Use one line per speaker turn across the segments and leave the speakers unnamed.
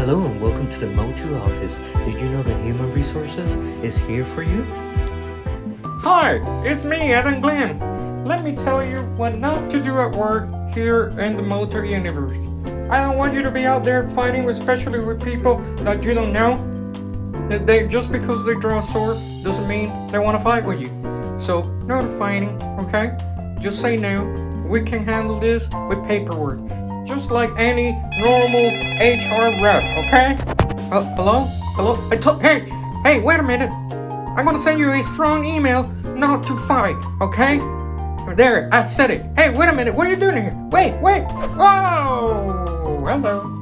Hello and welcome to the Motu office. Did you know that Human Resources is here for you?
Hi, it's me, Adam Glenn. Let me tell you what not to do at work here in the Motu universe. I don't want you to be out there fighting, especially with people that you don't know. Just because they draw a sword doesn't mean they want to fight with you. So, no fighting, okay? Just say no. We can handle this with paperwork. Just like any normal HR rep, okay? Hello? Hey, wait a minute. I'm gonna send you a strong email not to fight, okay? There, I said it. Hey, wait a minute. What are you doing here? Wait. Whoa! Hello.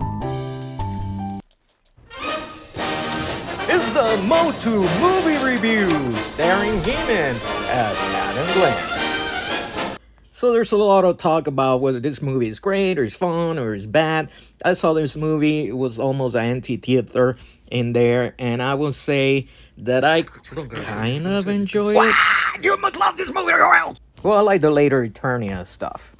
It's the Motu movie review starring He-Man as Adam Glenn. So there's a lot of talk about whether this movie is great or is fun or is bad. I saw this movie. It was almost an anti-theater in there, and I will say that I kind of enjoy it.
You must love this movie or else.
Well, I like the later Eternia stuff.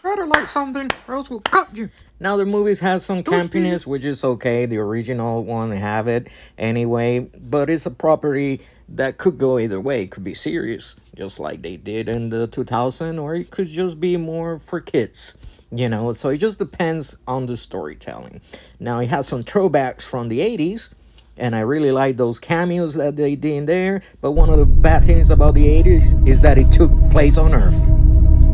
Better like something or else we'll cut you.
Now the movies has some campiness, which is okay. The original one have it anyway, but it's a property that could go either way. It could be serious, just like they did in the 2000, or it could just be more for kids. You know, so it just depends on the storytelling. Now it has some throwbacks from the 80s, and I really like those cameos that they did in there. But one of the bad things about the 80s is that it took place on Earth.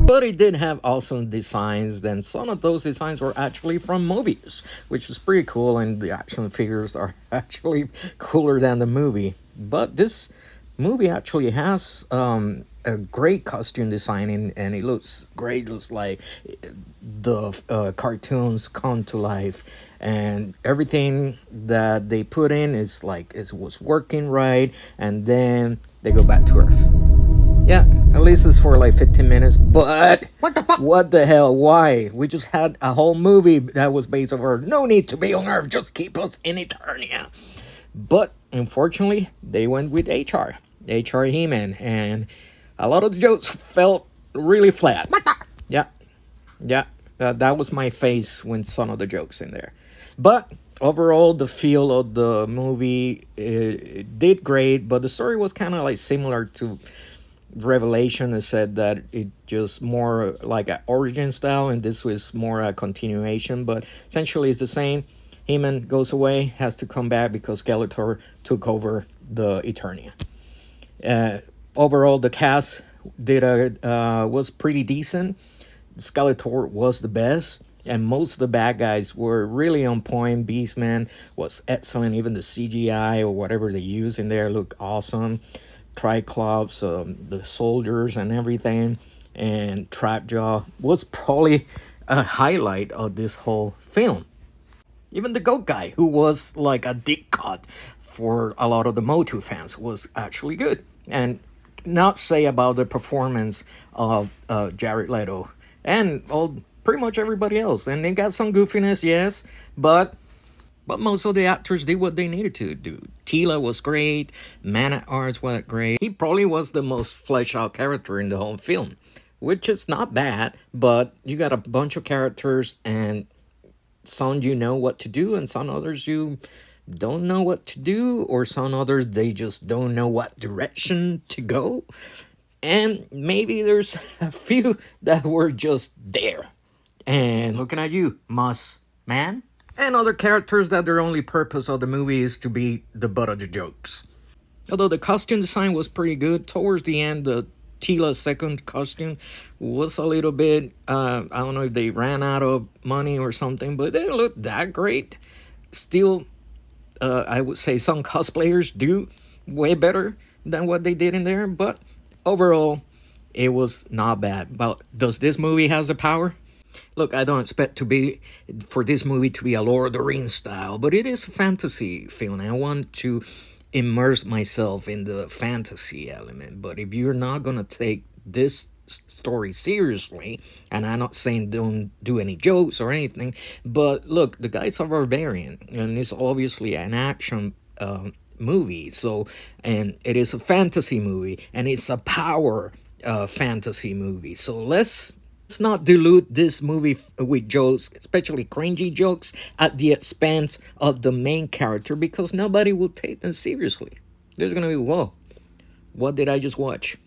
But it did have awesome designs. Then some of those designs were actually from movies, which is pretty cool, and the action figures are actually cooler than the movie. But this movie actually has a great costume designing, and it looks great. It looks like the cartoons come to life, and everything that they put in is like it was working right, and then they go back to Earth. Yeah, at least it's for like 15 minutes, but
What the fuck?
what the hell? Why? We just had a whole movie that was based on Earth. No need to be on Earth, just keep us in Eternia. But unfortunately, they went with HR He-Man, and a lot of the jokes felt really flat.
What the?
Yeah, that was my face when some of the jokes in there. But overall, the feel of the movie it did great, but the story was kind of like similar to Revelation. It said that it just more like an origin style, and this was more a continuation, but essentially it's the same. He-Man goes away, has to come back because Skeletor took over the Eternia. Overall, the cast was pretty decent. Skeletor was the best, and most of the bad guys were really on point. Beastman was excellent. Even the CGI or whatever they use in there looked awesome. Triclops, the soldiers and everything, and Trapjaw was probably a highlight of this whole film. Even the goat guy, who was like a deep cut for a lot of the Motu fans, was actually good. And not say about the performance of Jared Leto and pretty much everybody else. And they got some goofiness, yes, but most of the actors did what they needed to do. Tila was great. Man-at-Arms was great. He probably was the most fleshed out character in the whole film, which is not bad, but you got a bunch of characters, and some you know what to do, and some others you don't know what to do, or some others they just don't know what direction to go. And maybe there's a few that were just there. And looking at you, man. And other characters that their only purpose of the movie is to be the butt of the jokes. Although the costume design was pretty good, towards the end, the Tila's second costume was a little bit, I don't know if they ran out of money or something, but they didn't look that great. Still, I would say some cosplayers do way better than what they did in there, but overall, it was not bad. But does this movie has the power? Look, I don't expect for this movie to be a Lord of the Rings style, but it is a fantasy film. I want to immerse myself in the fantasy element. But if you're not going to take this story seriously, and I'm not saying don't do any jokes or anything, but look, the guys are barbarian, and it's obviously an action movie. So, and it is a fantasy movie, and it's a power fantasy movie. So let's Let's not dilute this movie with jokes, especially cringy jokes, at the expense of the main character because nobody will take them seriously. There's gonna be, whoa, what did I just watch?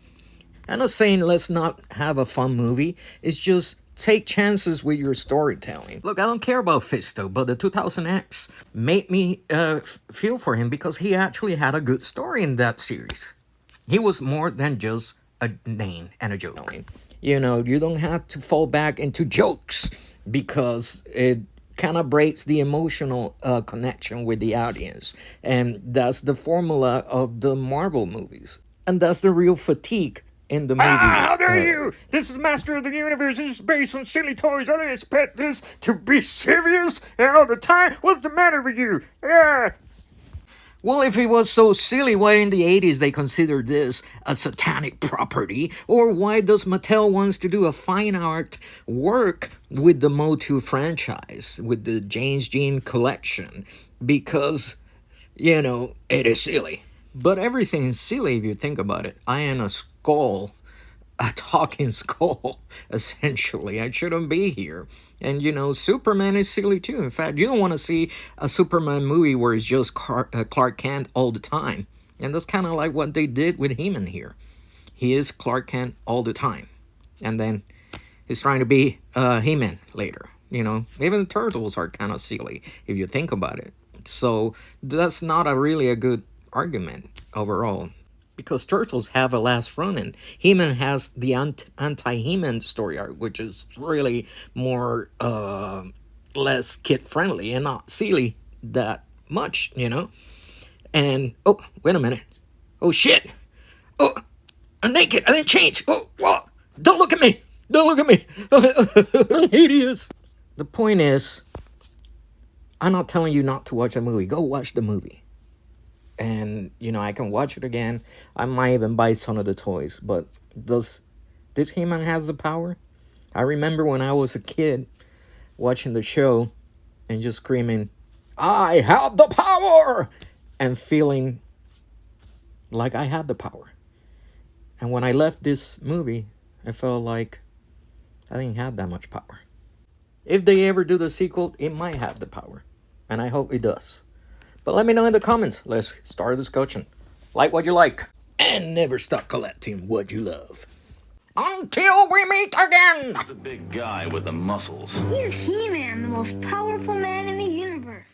I'm not saying let's not have a fun movie. It's just take chances with your storytelling. Look, I don't care about Fisto, but the 2000X made me feel for him because he actually had a good story in that series. He was more than just a name and a joke. You know, you don't have to fall back into jokes because it kind of breaks the emotional connection with the audience. And that's the formula of the Marvel movies. And that's the real fatigue in the movie.
Ah, how dare you! This is Master of the Universe. This is based on silly toys. I didn't expect this to be serious all the time. What's the matter with you? Yeah.
Well, if it was so silly, why in the 80s they considered this a satanic property? Or why does Mattel wants to do a fine art work with the Motu franchise, with the James Jean collection? Because, you know, it is silly. But everything is silly if you think about it. I am a skull, a talking skull, essentially. I shouldn't be here. And, you know, Superman is silly too. In fact, you don't want to see a Superman movie where it's just Clark Kent all the time. And that's kind of like what they did with him in here. He is Clark Kent all the time. And then he's trying to be He-Man later. You know, even the Turtles are kind of silly if you think about it. So that's not really a good argument overall. Because Turtles have a last run, and He-Man has the anti-He-Man story arc, which is really more, less kid-friendly and not silly that much, you know? And, oh, wait a minute. Oh, shit. Oh, I'm naked. I didn't change. Oh, whoa. Don't look at me. Don't look at me. I'm hideous. The point is, I'm not telling you not to watch a movie. Go watch the movie. And, you know, I can watch it again. I might even buy some of the toys. But does this He-Man has the power? I remember when I was a kid watching the show and just screaming, I have the power! And feeling like I had the power. And when I left this movie, I felt like I didn't have that much power. If they ever do the sequel, it might have the power. And I hope it does. But let me know in the comments. Let's start a discussion. Like what you like. And never stop collecting what you love. Until we meet again!
The big guy with the muscles.
He's He-Man, the most powerful man in the universe.